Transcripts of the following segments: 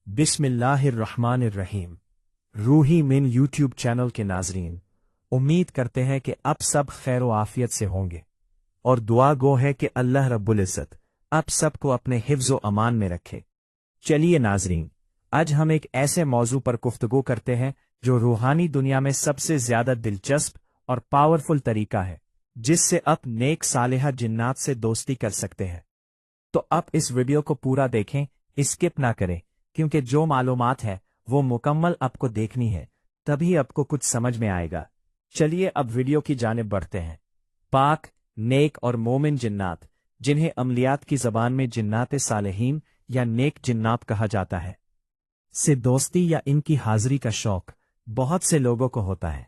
بسم اللہ الرحمن الرحیم۔ روحی من یوٹیوب چینل کے ناظرین، امید کرتے ہیں کہ اب سب خیر و عافیت سے ہوں گے اور دعا گو ہے کہ اللہ رب العزت اب سب کو اپنے حفظ و امان میں رکھے۔ چلیے ناظرین، آج ہم ایک ایسے موضوع پر گفتگو کرتے ہیں جو روحانی دنیا میں سب سے زیادہ دلچسپ اور پاورفل طریقہ ہے جس سے آپ نیک صالحہ جنات سے دوستی کر سکتے ہیں۔ تو آپ اس ویڈیو کو پورا دیکھیں، اسکپ نہ کریں، کیونکہ جو معلومات ہے وہ مکمل آپ کو دیکھنی ہے، تبھی آپ کو کچھ سمجھ میں آئے گا۔ چلیے اب ویڈیو کی جانب بڑھتے ہیں۔ پاک، نیک اور مومن جنات، جنہیں عملیات کی زبان میں جنات صالحین یا نیک جنات کہا جاتا ہے، سے دوستی یا ان کی حاضری کا شوق بہت سے لوگوں کو ہوتا ہے،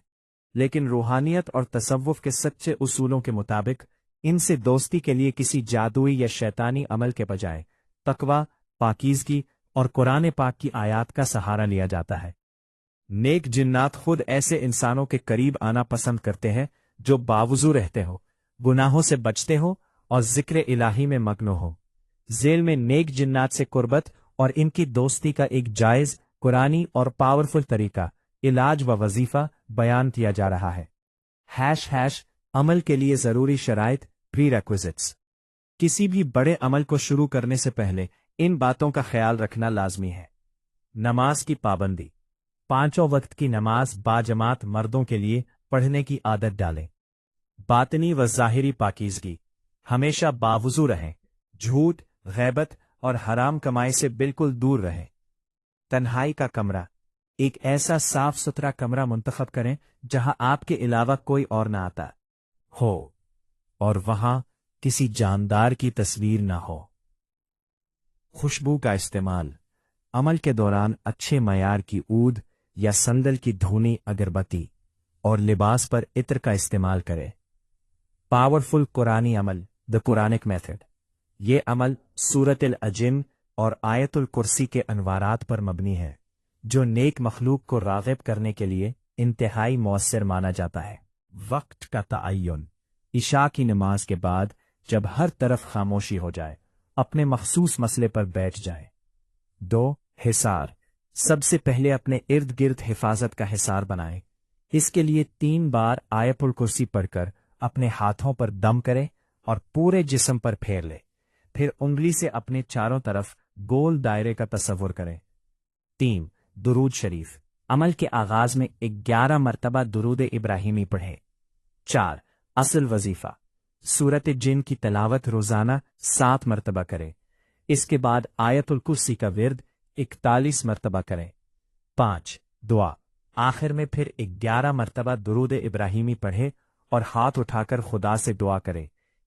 لیکن روحانیت اور تصوف کے سچے اصولوں کے مطابق ان سے دوستی کے لیے کسی جادوئی یا شیطانی عمل کے بجائے تقویٰ، پاکیزگی اور قرآن پاک کی آیات کا سہارا لیا جاتا ہے۔ نیک جنات خود ایسے انسانوں کے قریب آنا پسند کرتے ہیں جو باوضو رہتے ہو، گناہوں سے بچتے ہو اور ذکر الہی میں مگن ہو۔ ذیل میں نیک جنات سے قربت اور ان کی دوستی کا ایک جائز، قرآنی اور پاورفل طریقہ علاج و وظیفہ بیان کیا جا رہا ہے۔ عمل کے لیے ضروری شرائط، پری ریکوزٹس۔ کسی بھی بڑے عمل کو شروع کرنے سے پہلے ان باتوں کا خیال رکھنا لازمی ہے۔ نماز کی پابندی، 5 وقت کی نماز باجماعت مردوں کے لیے پڑھنے کی عادت ڈالیں۔ باطنی و ظاہری پاکیزگی، ہمیشہ باوضو رہیں، جھوٹ، غیبت اور حرام کمائی سے بالکل دور رہیں۔ تنہائی کا کمرہ، ایک ایسا صاف ستھرا کمرہ منتخب کریں جہاں آپ کے علاوہ کوئی اور نہ آتا ہو اور وہاں کسی جاندار کی تصویر نہ ہو۔ خوشبو کا استعمال، عمل کے دوران اچھے معیار کی عود یا سندل کی دھونی اگربتی اور لباس پر عطر کا استعمال کرے۔ پاورفل قرآنی عمل، دی قرآنک میتھڈ، یہ عمل سورۃ الجن اور آیت الکرسی کے انوارات پر مبنی ہے، جو نیک مخلوق کو راغب کرنے کے لیے انتہائی مؤثر مانا جاتا ہے۔ وقت کا تعین، عشاء کی نماز کے بعد جب ہر طرف خاموشی ہو جائے، اپنے مخصوص مسئلے پر بیٹھ جائیں۔ 2. حصار، سب سے پہلے اپنے ارد گرد حفاظت کا حصار بنائیں۔ اس کے لیے 3 بار آیت الکرسی پڑھ کر اپنے ہاتھوں پر دم کریں اور پورے جسم پر پھیر لیں، پھر انگلی سے اپنے چاروں طرف گول دائرے کا تصور کریں۔ 3. درود شریف، عمل کے آغاز میں 11 مرتبہ درود ابراہیمی پڑھیں۔ 4. اصل وظیفہ، سورۃ جن کی تلاوت روزانہ 7 مرتبہ کریں۔ اس کے بعد آیت الکرسی کا ورد 41 مرتبہ کریں۔ 5. دعا، آخر میں پھر 11 مرتبہ درود ابراہیمی پڑھے اور ہاتھ اٹھا کر خدا سے دعا کرے،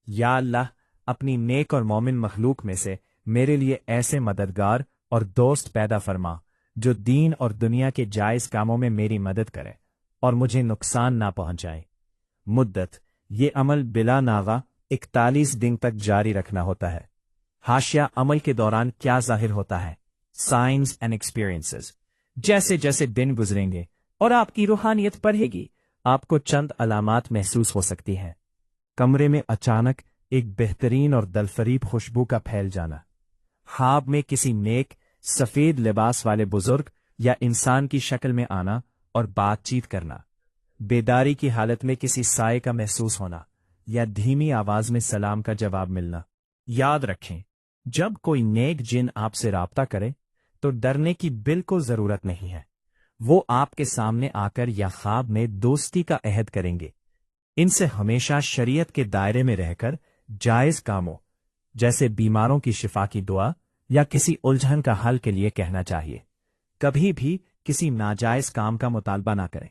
یا اللہ، اپنی نیک اور مومن مخلوق میں سے میرے لیے ایسے مددگار اور دوست پیدا فرما جو دین اور دنیا کے جائز کاموں میں میری مدد کرے اور مجھے نقصان نہ پہنچائے۔ مدت، یہ عمل بلا ناغہ 41 دن تک جاری رکھنا ہوتا ہے۔ حاشیہ، عمل کے دوران کیا ظاہر ہوتا ہے؟ سائنس اینڈ ایکسپیرینسز، جیسے جیسے دن گزریں گے اور آپ کی روحانیت بڑھے گی، آپ کو چند علامات محسوس ہو سکتی ہیں۔ کمرے میں اچانک ایک بہترین اور دلفریب خوشبو کا پھیل جانا، خواب میں کسی نیک سفید لباس والے بزرگ یا انسان کی شکل میں آنا اور بات چیت کرنا، بیداری کی حالت میں کسی سائے کا محسوس ہونا یا دھیمی آواز میں سلام کا جواب ملنا۔ یاد رکھیں، جب کوئی نیک جن آپ سے رابطہ کرے تو ڈرنے کی بالکل ضرورت نہیں ہے۔ وہ آپ کے سامنے آ کر یا خواب میں دوستی کا عہد کریں گے۔ ان سے ہمیشہ شریعت کے دائرے میں رہ کر جائز کاموں جیسے بیماروں کی شفا کی دعا یا کسی الجھن کا حل کے لیے کہنا چاہیے۔ کبھی بھی کسی ناجائز کام کا مطالبہ نہ کریں۔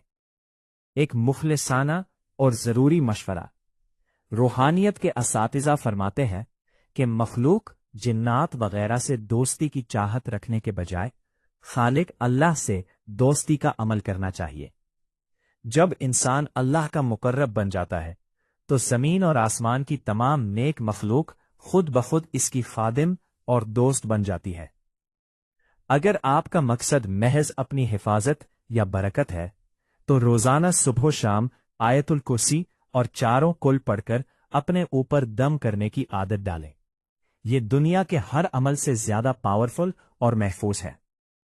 ایک مخلصانہ اور ضروری مشورہ، روحانیت کے اساتذہ فرماتے ہیں کہ مخلوق، جنات وغیرہ سے دوستی کی چاہت رکھنے کے بجائے خالق اللہ سے دوستی کا عمل کرنا چاہیے۔ جب انسان اللہ کا مقرب بن جاتا ہے تو زمین اور آسمان کی تمام نیک مخلوق خود بخود اس کی خادم اور دوست بن جاتی ہے۔ اگر آپ کا مقصد محض اپنی حفاظت یا برکت ہے تو روزانہ صبح و شام آیت الکرسی اور 4 کل پڑھ کر اپنے اوپر دم کرنے کی عادت ڈالیں۔ یہ دنیا کے ہر عمل سے زیادہ پاورفل اور محفوظ ہے۔